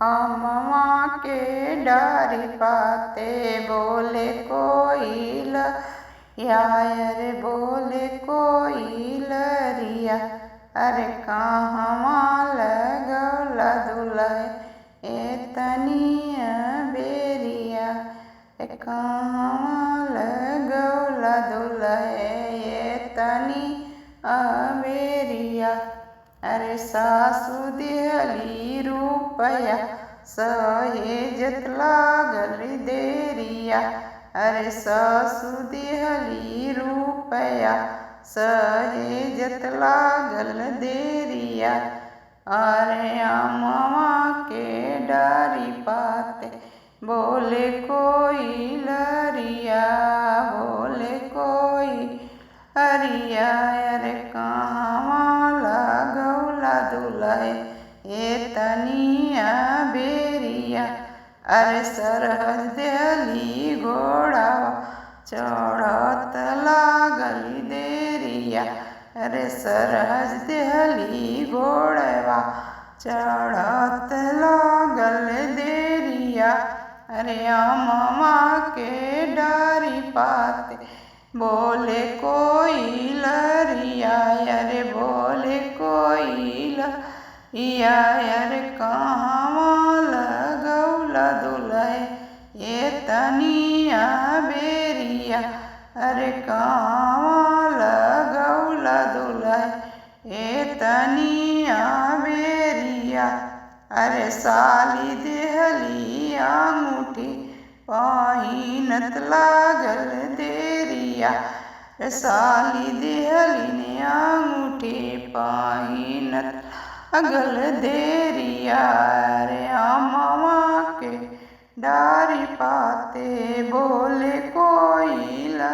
अमवा के डारी पाते बोले कोयल यार बोले कोयलरिया अरे कहवा लगौला दुलहे एतनिया बेरिया कहवा लगौला दुलहे एतनी बेरिया अरे सासु दिहली रुपया सहेजत लागल देरिया अरे सासु दिहली रुपया सहेजत लागल देरिया अरे अमवा के डारी पाते बोले कोयलरिया बोले कोई हरिया अरे कहवा लगौला दुलहे एतनिया बेरिया अरे सरहज देहली घोड़ावा चढ़त लागल देरिया अरे सरहज देहली घोड़वा चढ़त लागल देरिया अरे अमवा के डारी पाते बोले कोयलरिया अरे बोले कोयलरिया अरे कहवा लगौला दुलहे एतनिया बेरिया अरे कहवा लगौला दुलहे एतनिया बेरिया अरे साली देहली अंगूठी पहिनत लागल देरिया साली देहली ने अंगूठी पहिनत लागल देरिया रे अमवा के डारी पाते बोले कोयला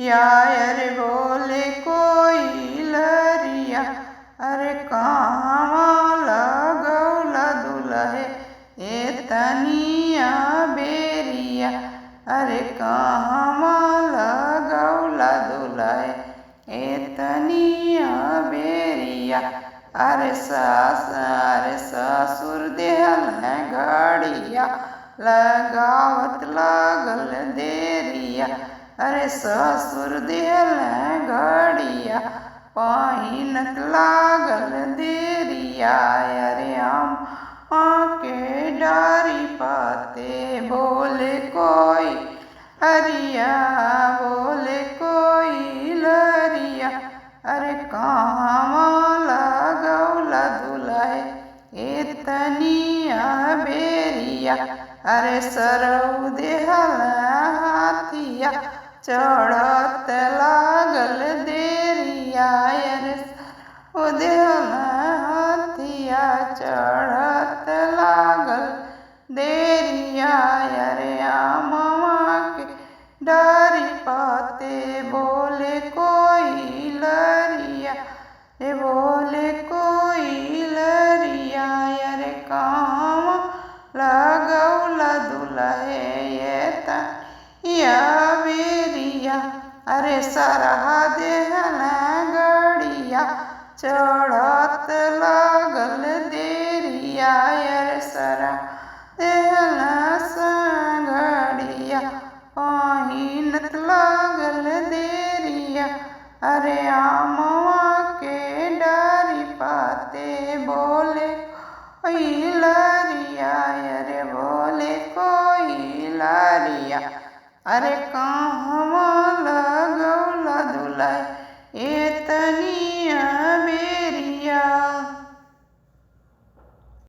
यार बोले कोयलरिया अरे कहवा लगौला दुलहे एतनिया बेरिया अरे कहवा लगौला दुलहे एतनिया बेरिया अरे ससुर देहल घड़िया लगावत लागल देरिया अरे ससुर देहल घड़िया पहिनत लागल देरिया अरे के डारी पाते बोले कोई हरिया बोले कोयलरिया अरे कहवा लगौला दुलहे एतनिया बेरिया अरे सरऊ देहल हाथिया चढ़त लागल देरिया अरे सरऊ देहल हाथिया चढ़त लागल देरिया अरे अमवा के डारी पाते बोले कोयलरिया रे बोले कोयलरिया अरे कहवा लगौला दुलहे एतनिया बेरिया अरे सरहा देहल गड़िया चढ़त लागल देरिया अरे सरहा देहल संगड़िया पहिनत लागल देरिया अरे अमवा के डारी पाते बोले कोयलरिया अरे बोले कोयलरिया अरे कहवा